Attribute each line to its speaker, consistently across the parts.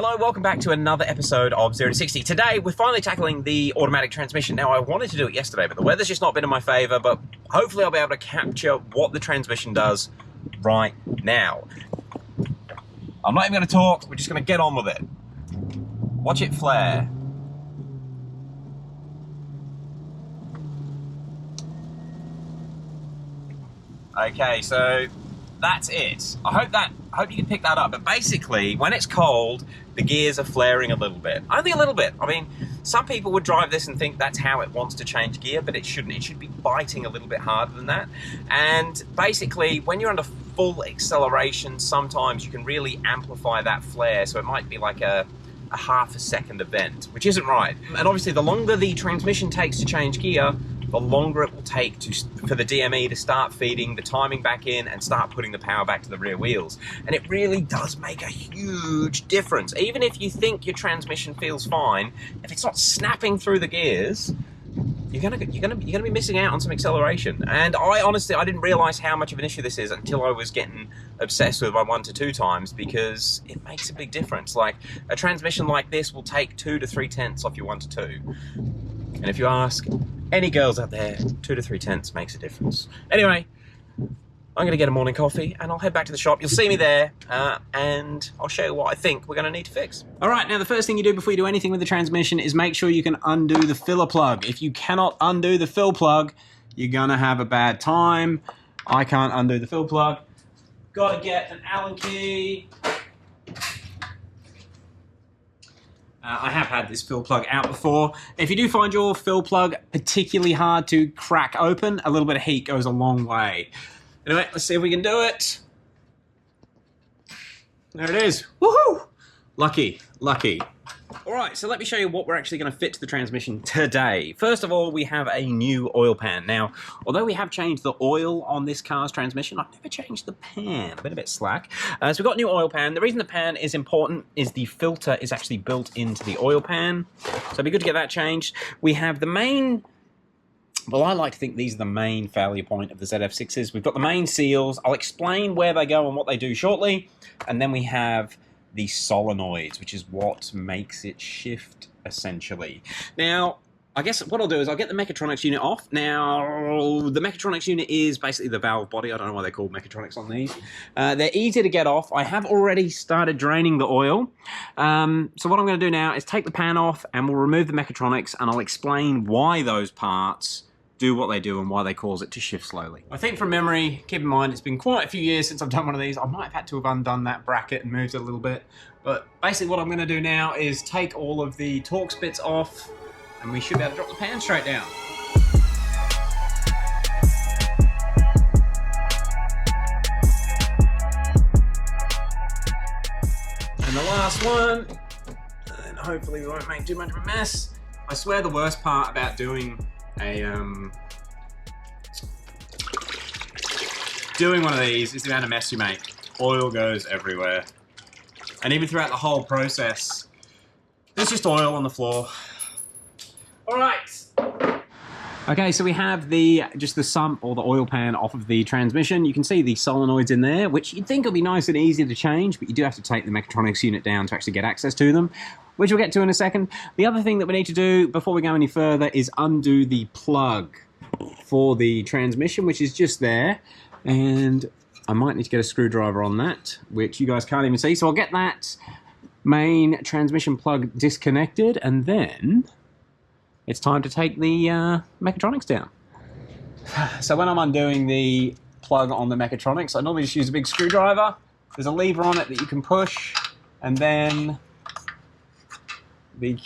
Speaker 1: Hello, welcome back to another episode of 0 to 60. Today, we're finally tackling the automatic transmission. Now, I wanted to do it yesterday, but the weather's just not been in my favour, but hopefully I'll be able to capture what the transmission does right now. I'm not even going to talk, we're just going to get on with it. Watch it flare. Okay, so that's it. I hope you can pick that up. But basically, when it's cold, the gears are flaring a little bit. Only a little bit. I mean, some people would drive this and think that's how it wants to change gear, but it shouldn't. It should be biting a little bit harder than that. And basically, when you're under full acceleration, sometimes you can really amplify that flare. So it might be like a half a second event, which isn't right. And obviously, the longer the transmission takes to change gear, the longer it will take for the DME to start feeding the timing back in and start putting the power back to the rear wheels. And it really does make a huge difference. Even if you think your transmission feels fine, if it's not snapping through the gears, you're gonna be missing out on some acceleration. And I didn't realize how much of an issue this is until I was getting obsessed with my 1 to 2 times, because it makes a big difference. Like, a transmission like this will take 2 to 3 tenths off your 1 to 2. And if you ask any girls out there, 2 to 3 tenths makes a difference. Anyway, I'm going to get a morning coffee and I'll head back to the shop. You'll see me there and I'll show you what I think we're going to need to fix. All right, now the first thing you do before you do anything with the transmission is make sure you can undo the filler plug. If you cannot undo the fill plug, you're going to have a bad time. I can't undo the fill plug. Got to get an Allen key. I have had this fill plug out before. If you do find your fill plug particularly hard to crack open, a little bit of heat goes a long way. Anyway, let's see if we can do it. There it is. Woohoo! Lucky, lucky. All right, so let me show you what we're actually going to fit to the transmission today. First of all, we have a new oil pan. Now, although we have changed the oil on this car's transmission, I've never changed the pan. I've been a bit slack. So we've got a new oil pan. The reason the pan is important is the filter is actually built into the oil pan. So it'd be good to get that changed. We have the main... Well, I like to think these are the main failure point of the ZF6s. We've got the main seals. I'll explain where they go and what they do shortly. And then we have the solenoids, which is what makes it shift, essentially. Now, I guess what I'll do is I'll get the mechatronics unit off. Now, the mechatronics unit is basically the valve body. I don't know why they're called mechatronics on these. They're easy to get off. I have already started draining the oil. So what I'm going to do now is take the pan off and we'll remove the mechatronics and I'll explain why those parts do what they do and why they cause it to shift slowly. I think from memory, keep in mind, it's been quite a few years since I've done one of these. I might have had to have undone that bracket and moved it a little bit. But basically what I'm going to do now is take all of the Torx bits off and we should be able to drop the pan straight down. And the last one, and hopefully we won't make too much of a mess. I swear the worst part about doing one of these is the amount of mess you make. Oil goes everywhere. And even throughout the whole process, there's just oil on the floor. All right. Okay, so we have just the sump or the oil pan off of the transmission. You can see the solenoids in there, which you'd think will be nice and easy to change, but you do have to take the mechatronics unit down to actually get access to them, which we'll get to in a second. The other thing that we need to do before we go any further is undo the plug for the transmission, which is just there. And I might need to get a screwdriver on that, which you guys can't even see. So I'll get that main transmission plug disconnected, and then it's time to take the mechatronics down. So when I'm undoing the plug on the mechatronics, I normally just use a big screwdriver. There's a lever on it that you can push, and then the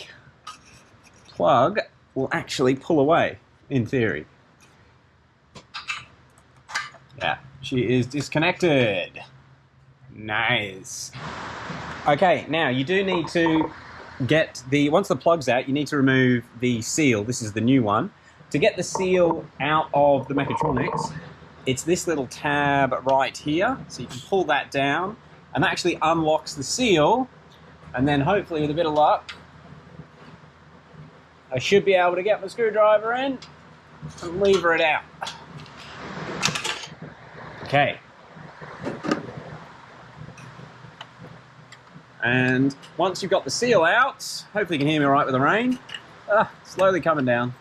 Speaker 1: plug will actually pull away, in theory. Yeah, she is disconnected. Nice. Okay, now you do need to once the plug's out, you need to remove the seal. This is the new one. To get the seal out of the mechatronics, it's this little tab right here. So you can pull that down, and that actually unlocks the seal. And then hopefully with a bit of luck, I should be able to get my screwdriver in and lever it out. Okay.
Speaker 2: And once you've got the seal out, hopefully you can hear me all right with the rain. Slowly coming down.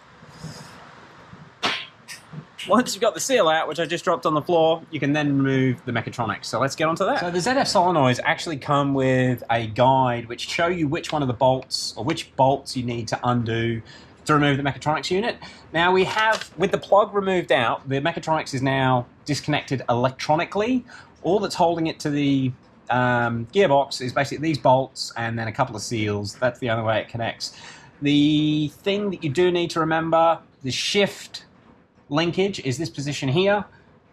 Speaker 2: Once you've got the seal out, which I just dropped on the floor, you can then remove the mechatronics. So let's get onto that. So the ZF solenoids actually come with a guide which show you which one of the bolts, or which bolts you need to undo to remove the mechatronics unit. Now we have, with the plug removed out, the mechatronics is now disconnected electronically. All that's holding it to the gearbox is basically these bolts and then a couple of seals. That's the only way it connects. The thing that you do need to remember, the shift linkage is this position here.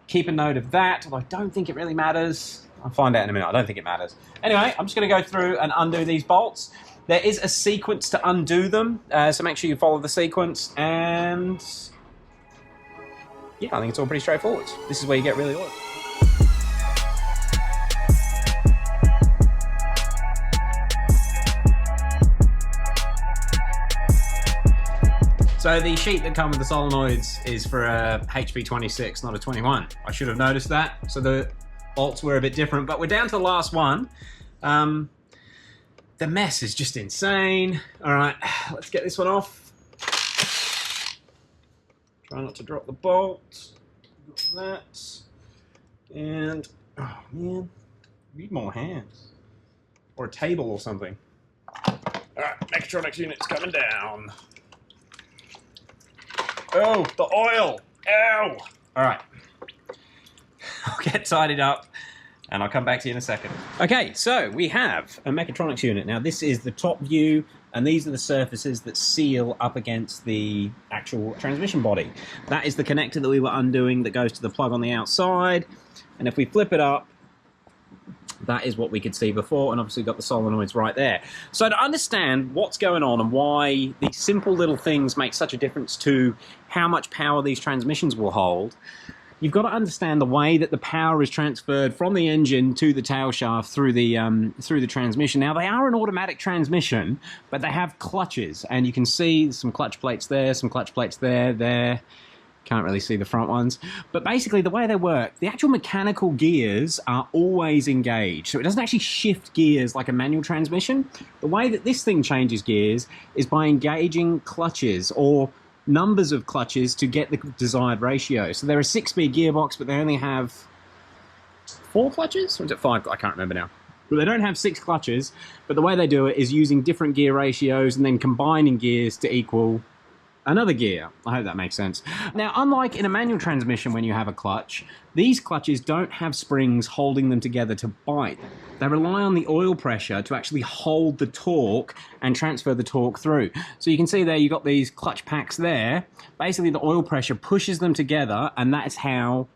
Speaker 2: Keep a note of that, although I don't think it really matters. I'll find out in a minute. I don't think it matters. Anyway, I'm just going to go through and undo these bolts. There is a sequence to undo them, so make sure you follow the sequence, and yeah, I think it's all pretty straightforward. This is where you get really oily. So the sheet that comes with the solenoids is for a HP26, not a 21. I should have noticed that. So the bolts were a bit different, but we're down to the last one. The mess is just insane. All right, let's get this one off. Try not to drop the bolt. Got that. And, oh man, need more hands. Or a table or something. All right, mechatronics unit's coming down. Oh, the oil! Ow! All right. I'll get tidied up and I'll come back to you in a second. Okay, so we have a mechatronics unit. Now this is the top view and these are the surfaces that seal up against the actual transmission body. That is the connector that we were undoing that goes to the plug on the outside. And if we flip it up, that is what we could see before, and obviously got the solenoids right there. So to understand what's going on and why these simple little things make such a difference to how much power these transmissions will hold, you've got to understand the way that the power is transferred from the engine to the tail shaft through the transmission. Now they are an automatic transmission, but they have clutches, and you can see some clutch plates there, some clutch plates there. Can't really see the front ones. But basically the way they work, the actual mechanical gears are always engaged. So it doesn't actually shift gears like a manual transmission. The way that this thing changes gears is by engaging clutches or numbers of clutches to get the desired ratio. So they're a 6-speed gearbox, but they only have 4 clutches? Or is it 5? I can't remember now. But they don't have 6 clutches, but the way they do it is using different gear ratios and then combining gears to equal another gear. I hope that makes sense. Now, unlike in a manual transmission when you have a clutch, these clutches don't have springs holding them together to bite. They rely on the oil pressure to actually hold the torque and transfer the torque through. So you can see there you've got these clutch packs there. Basically the oil pressure pushes them together, and that's how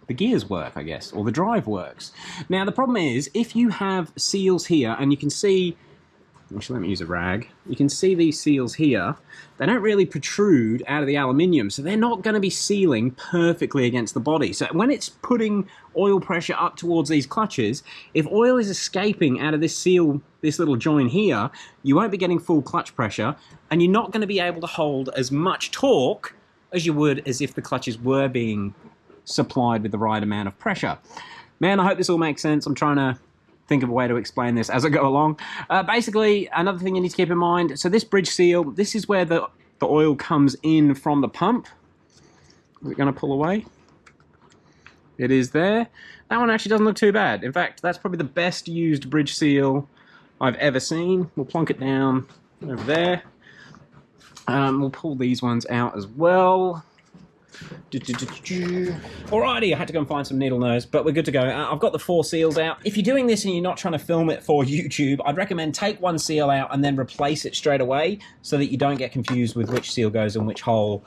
Speaker 2: the gears work, I guess, or the drive works. Now the problem is, if you have seals here, and you can see, actually let me use a rag, you can see these seals here, they don't really protrude out of the aluminium, so they're not going to be sealing perfectly against the body. So when it's putting oil pressure up towards these clutches, if oil is escaping out of this seal, this little joint here, you won't be getting full clutch pressure, and you're not going to be able to hold as much torque as you would as if the clutches were being supplied with the right amount of pressure. Man, I hope this all makes sense. I'm trying to think of a way to explain this as I go along. Basically, another thing you need to keep in mind, so this bridge seal, this is where the oil comes in from the pump. Is it going to pull away? It is there. That one actually doesn't look too bad. In fact, that's probably the best used bridge seal I've ever seen. We'll plonk it down over there. We'll pull these ones out as well. Alrighty, I had to go and find some needle nose, but we're good to go. I've got the 4 seals out. If you're doing this and you're not trying to film it for YouTube, I'd recommend take one seal out and then replace it straight away so that you don't get confused with which seal goes in which hole,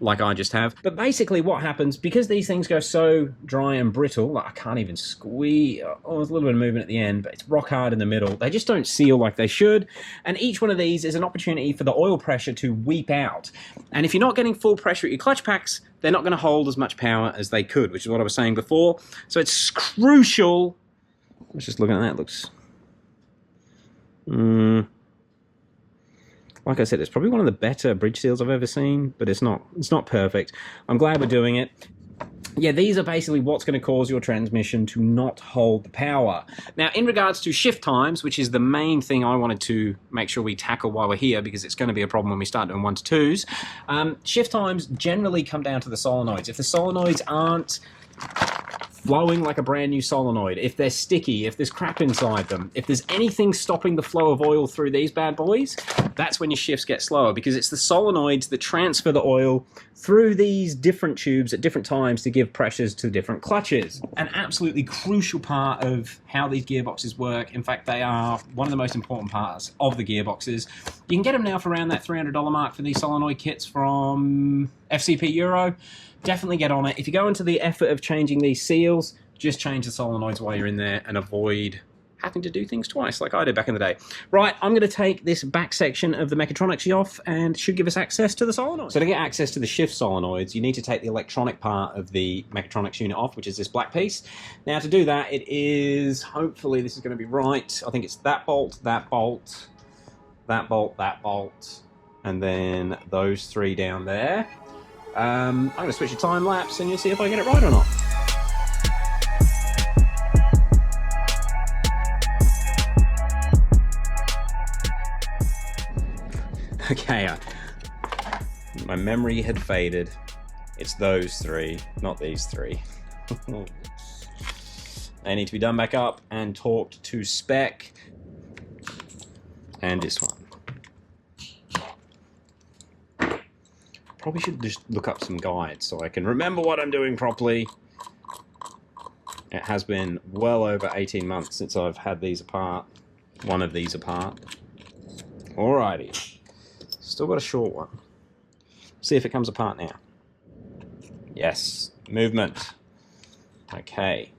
Speaker 2: like I just have. But basically what happens, because these things go so dry and brittle, like I can't even squeeze, oh, there's a little bit of movement at the end, but it's rock hard in the middle. They just don't seal like they should. And each one of these is an opportunity for the oil pressure to weep out. And if you're not getting full pressure at your clutch packs, they're not going to hold as much power as they could, which is what I was saying before. So it's crucial. Let's just look at that. It looks... like I said, it's probably one of the better bridge seals I've ever seen, but it's not perfect. I'm glad we're doing it. yeah, these are basically what's going to cause your transmission to not hold the power. Now, in regards to shift times, which is the main thing I wanted to make sure we tackle while we're here, because it's going to be a problem when we start doing 1 to 2s, shift times generally come down to the solenoids. If the solenoids aren't flowing like a brand new solenoid, if they're sticky, if there's crap inside them, if there's anything stopping the flow of oil through these bad boys, that's when your shifts get slower, because it's the solenoids that transfer the oil through these different tubes at different times to give pressures to different clutches. An absolutely crucial part of how these gearboxes work. In fact, they are one of the most important parts of the gearboxes. You can get them now for around that $300 mark for these solenoid kits from FCP Euro. Definitely get on it. If you go into the effort of changing these seals, just change the solenoids while you're in there and avoid having to do things twice like I did back in the day. Right, I'm going to take this back section of the mechatronics off and should give us access to the solenoids. So to get access to the shift solenoids, you need to take the electronic part of the mechatronics unit off, which is this black piece. Now to do that, it is, hopefully this is going to be right, I think it's that bolt, that bolt, that bolt, that bolt, and then those 3 down there. I'm going to switch to time lapse and you'll see if I get it right or not. Okay, my memory had faded. It's those 3, not these 3. They need to be done back up and torqued to spec. And this one. Probably should just look up some guides so I can remember what I'm doing properly. It has been well over 18 months since I've had these apart. One of these apart. Alrighty. Still got a short one. See if it comes apart now. Yes. Movement. Okay.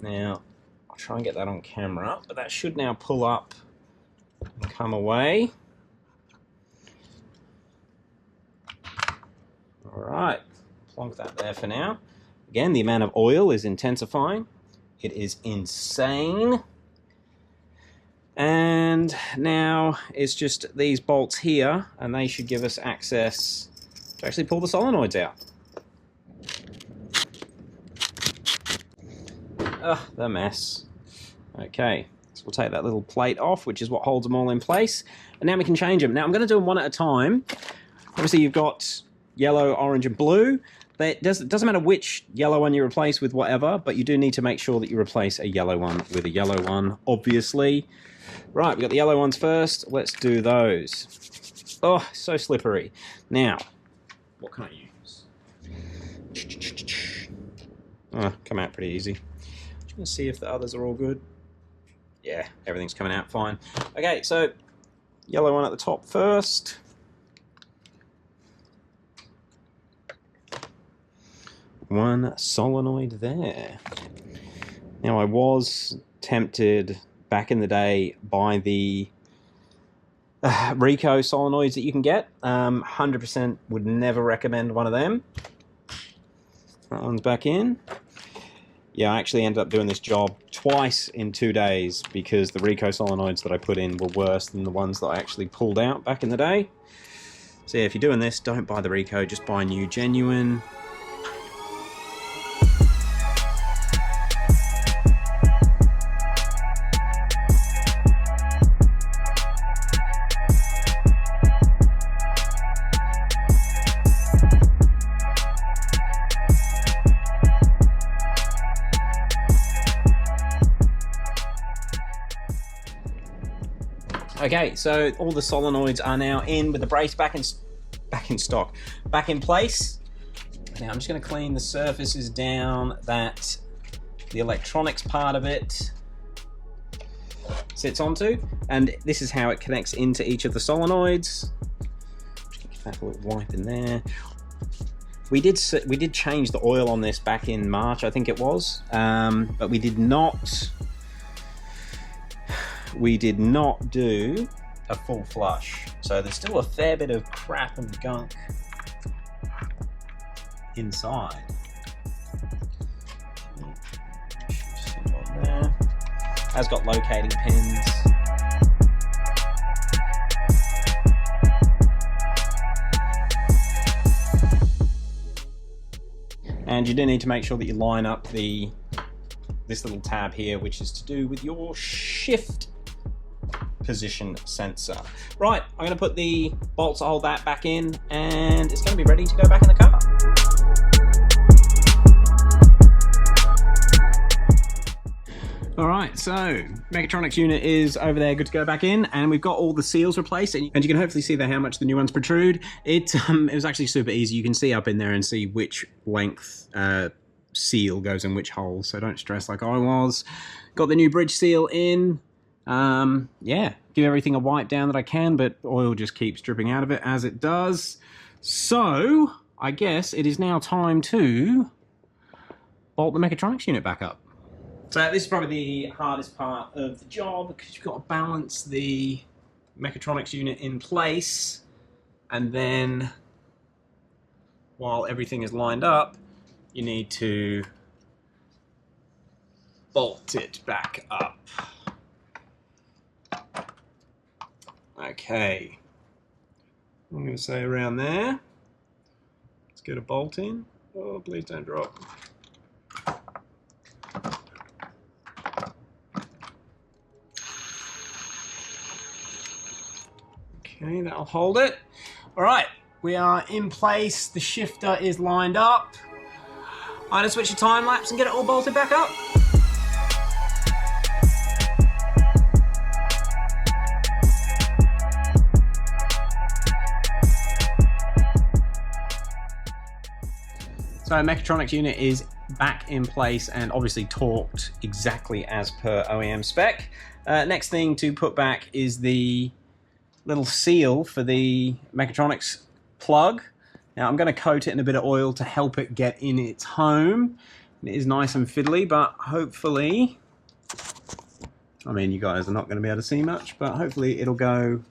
Speaker 2: Now, I'll try and get that on camera, but that should now pull up and come away. Alright, plonk that there for now. Again, the amount of oil is intensifying. It is insane. And now it's just these bolts here, and they should give us access to actually pull the solenoids out. Ugh, the mess. Okay, so we'll take that little plate off, which is what holds them all in place. And now we can change them. Now I'm going to do them one at a time. Obviously you've got yellow, orange, and blue. It doesn't matter which yellow one you replace with whatever, but you do need to make sure that you replace a yellow one with a yellow one, obviously. Right, we've got the yellow ones first. Let's do those. Oh, so slippery. Now, what can I use? Oh, come out pretty easy. Just going to see if the others are all good. Yeah, everything's coming out fine. Okay, so yellow one at the top first. One solenoid there. Now I was tempted back in the day by the Rico solenoids that you can get. 100% would never recommend one of them. That one's back in. Yeah, I actually ended up doing this job twice in 2 days because the Rico solenoids that I put in were worse than the ones that I actually pulled out back in the day. So yeah, if you're doing this, don't buy the Rico, just buy new genuine. Okay, so all the solenoids are now in with the brace back in stock, back in place. Now I'm just going to clean the surfaces down that the electronics part of it sits onto, and this is how it connects into each of the solenoids. Just give that a little wipe in there. We did change the oil on this back in March, I think it was, but we did not do a full flush. So there's still a fair bit of crap and gunk inside. On there. Has got locating pins. And And you do need to make sure that you line up this little tab here, which is to do with your shift position sensor. Right, I'm going to put the bolts that hold that back in, and it's going to be ready to go back in the car. All right, so mechatronics unit is over there, good to go back in, and we've got all the seals replaced, and you can hopefully see there how much the new ones protrude. It was actually super easy. You can see up in there and see which length seal goes in which hole, so don't stress like I was. Got the new bridge seal in. Yeah, give everything a wipe down that I can, but oil just keeps dripping out of it as it does. So I guess it is now time to bolt the mechatronics unit back up. So this is probably the hardest part of the job, because you've got to balance the mechatronics unit in place, and then while everything is lined up, you need to bolt it back up. Okay, I'm going to say around there. Let's get a bolt in. Oh, please don't drop. Okay, that'll hold it. All right, we are in place. The shifter is lined up. I'm going to switch to time lapse and get it all bolted back up. So mechatronics unit is back in place and obviously torqued exactly as per OEM spec. Next thing to put back is the little seal for the mechatronics plug. Now I'm going to coat it in a bit of oil to help it get in its home. It is nice and fiddly, but hopefully, I mean, you guys are not going to be able to see much, but hopefully it'll go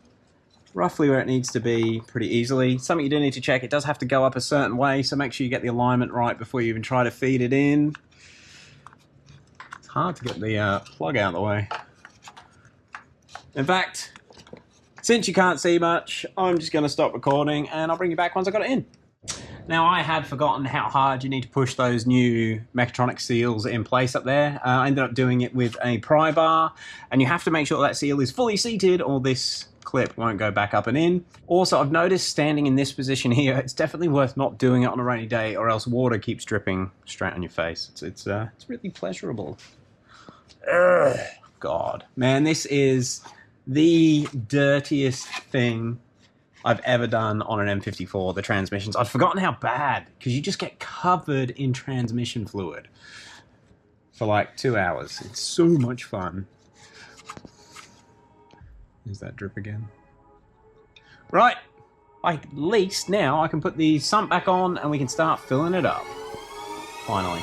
Speaker 2: roughly where it needs to be pretty easily. Something you do need to check, it does have to go up a certain way, so make sure you get the alignment right before you even try to feed it in. It's hard to get the plug out of the way. In fact, since you can't see much, I'm just going to stop recording and I'll bring you back once I got it in. Now, I had forgotten how hard you need to push those new mechatronic seals in place up there. I ended up doing it with a pry bar, and you have to make sure that seal is fully seated or this clip won't go back up and in. Also, I've noticed standing in this position here, it's definitely worth not doing it on a rainy day, or else water keeps dripping straight on your face. It's really pleasurable. Ugh, God, man, this is the dirtiest thing I've ever done on an M54, the transmissions. I've forgotten how bad, because you just get covered in transmission fluid for like 2 hours. It's so much fun. Is that drip again? Right, at least now I can put the sump back on and we can start filling it up. Finally.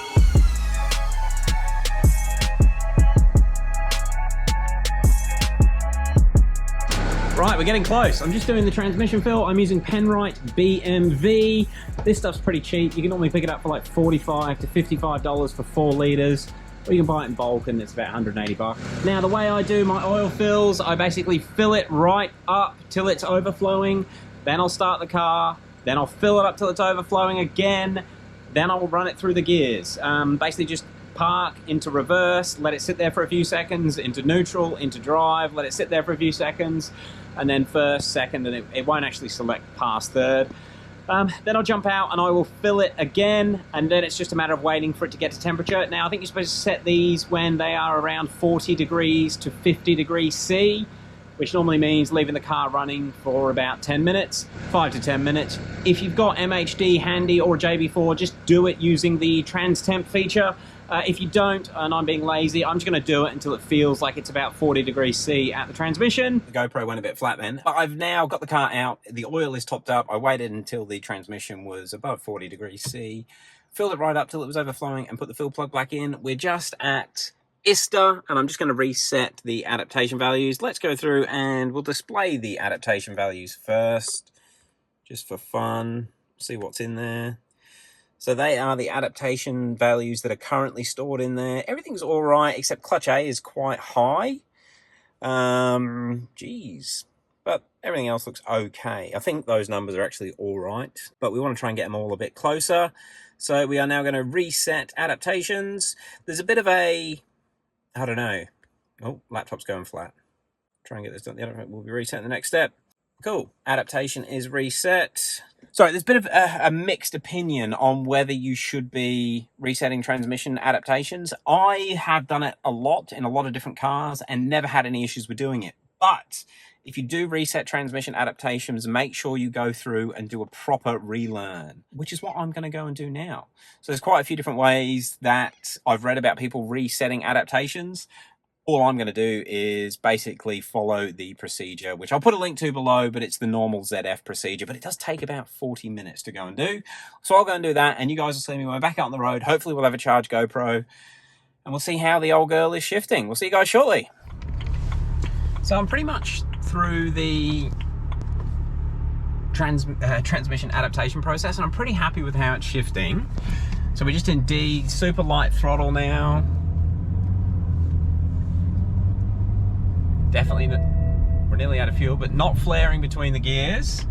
Speaker 2: Right, we're getting close. I'm just doing the transmission fill. I'm using Penrite BMW. This stuff's pretty cheap. You can normally pick it up for like $45 to $55 for 4 litres. Or you can buy it in bulk and it's about 180 bucks. Now, the way I do my oil fills, I basically fill it right up till it's overflowing. Then I'll start the car. Then I'll fill it up till it's overflowing again. Then I'll run it through the gears. Basically just park, into reverse, let it sit there for a few seconds, into neutral, into drive, let it sit there for a few seconds, and then first, second, and it won't actually select past third. Then I'll jump out and I will fill it again, and then it's just a matter of waiting for it to get to temperature. Now, I think you're supposed to set these when they are around 40 degrees to 50 degrees C, which normally means leaving the car running for about 10 minutes, 5 to 10 minutes. If you've got MHD handy or JB4, just do it using the trans temp feature. If you don't, and I'm being lazy, I'm just going to do it until it feels like it's about 40 degrees C at the transmission. The GoPro went a bit flat then. But I've now got the car out. The oil is topped up. I waited until the transmission was above 40 degrees C, filled it right up till it was overflowing, and put the fill plug back in. We're just at ISTA, and I'm just going to reset the adaptation values. Let's go through and we'll display the adaptation values first, just for fun. See what's in there. So they are the adaptation values that are currently stored in there. Everything's all right, except clutch A is quite high. Geez, but everything else looks okay. I think those numbers are actually all right, but we want to try and get them all a bit closer. So we are now going to reset adaptations. There's a bit of a, I don't know. Oh, laptop's going flat. Try and get this done. The other will be reset in the next step. Cool. Adaptation is reset. Sorry, there's a bit of a mixed opinion on whether you should be resetting transmission adaptations. I have done it a lot in a lot of different cars and never had any issues with doing it. But if you do reset transmission adaptations, make sure you go through and do a proper relearn, which is what I'm going to go and do now. So there's quite a few different ways that I've read about people resetting adaptations. All I'm going to do is basically follow the procedure, which I'll put a link to below, but it's the normal ZF procedure, but it does take about 40 minutes to go and do. So I'll go and do that, and you guys will see me when we're back out on the road. Hopefully we'll have a charged GoPro, and we'll see how the old girl is shifting. We'll see you guys shortly. So I'm pretty much through the transmission adaptation process, and I'm pretty happy with how it's shifting. So we're just in D, super light throttle now. Definitely, we're nearly out of fuel, but not flaring between the gears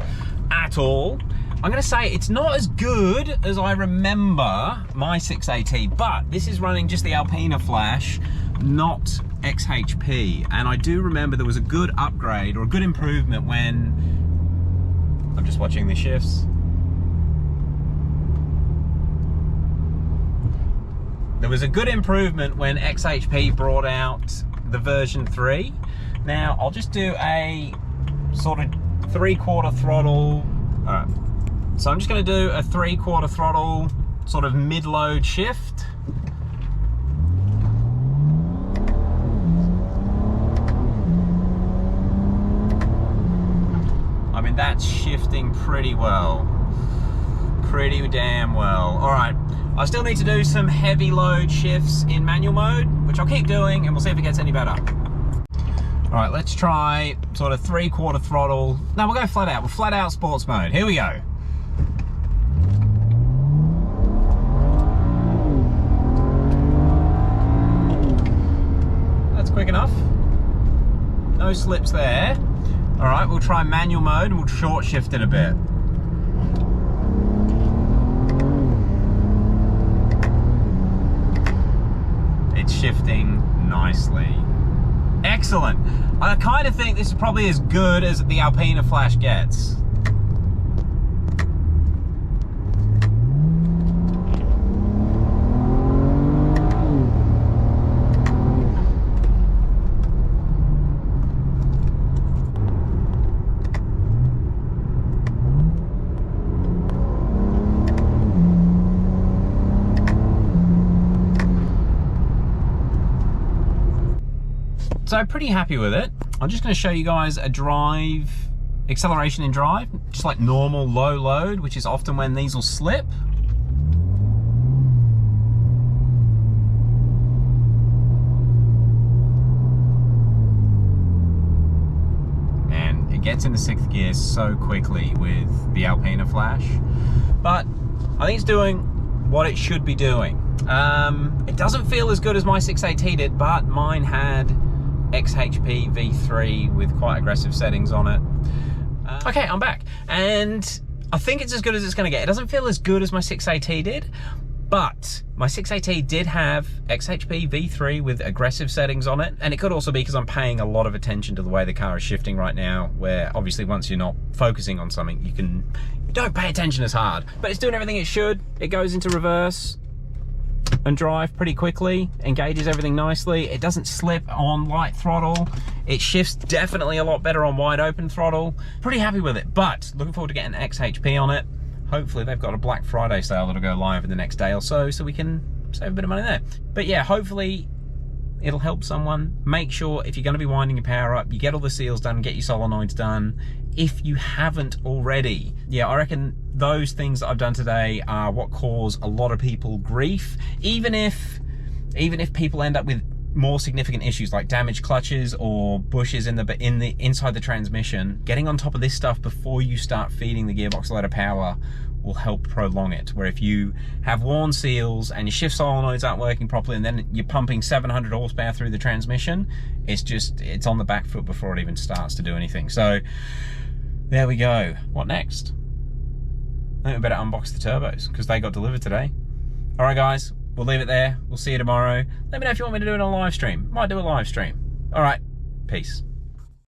Speaker 2: at all. I'm going to say it's not as good as I remember my 6AT, but this is running just the Alpina Flash, not XHP. And I do remember there was a good upgrade or a good improvement when, I'm just watching the shifts. There was a good improvement when XHP brought out the version 3. Now, I'll just do a sort of 3/4 throttle. All right. So I'm just going to do a 3/4 throttle sort of mid-load shift. I mean, that's shifting pretty well. Pretty damn well. All right. I still need to do some heavy load shifts in manual mode, which I'll keep doing, and we'll see if it gets any better. All right, let's try sort of 3/4 throttle. No, we'll go flat out. We'll flat out sports mode. Here we go. That's quick enough. No slips there. All right, we'll try manual mode and we'll short shift it a bit. It's shifting nicely. Excellent. I kind of think this is probably as good as the Alpina Flash gets. So I'm pretty happy with it. I'm just going to show you guys a drive, acceleration in drive, just like normal low load, which is often when these will slip. Man, it gets into 6th gear so quickly with the Alpina Flash, but I think it's doing what it should be doing. It doesn't feel as good as my 6AT did, but mine had XHP V3 with quite aggressive settings on it. Okay, I'm back, and I think it's as good as it's going to get. It doesn't feel as good as my 6AT did, but my 6AT did have XHP V3 with aggressive settings on it, and it could also be because I'm paying a lot of attention to the way the car is shifting right now, where obviously once you're not focusing on something, you don't pay attention as hard. But it's doing everything it should. It goes into reverse and drive pretty quickly, engages everything nicely. It doesn't slip on light throttle. It shifts definitely a lot better on wide open throttle. Pretty happy with it, but looking forward to getting XHP on it. Hopefully they've got a Black Friday sale that'll go live in the next day or so we can save a bit of money there. But yeah, hopefully it'll help someone. Make sure if you're going to be winding your power up, you get all the seals done, get your solenoids done if you haven't already. Yeah, I reckon those things that I've done today are what cause a lot of people grief. Even if people end up with more significant issues like damaged clutches or bushes inside the transmission, getting on top of this stuff before you start feeding the gearbox a lot of power
Speaker 1: will help prolong it. Where if you have worn seals and your shift solenoids aren't working properly and then you're pumping 700 horsepower through the transmission, it's on the back foot before it even starts to do anything. So there we go. What next? I think we better unbox the turbos because they got delivered today. All right, guys, we'll leave it there. We'll see you tomorrow. Let me know if you want me to do it on a live stream. Might do a live stream. All right, peace.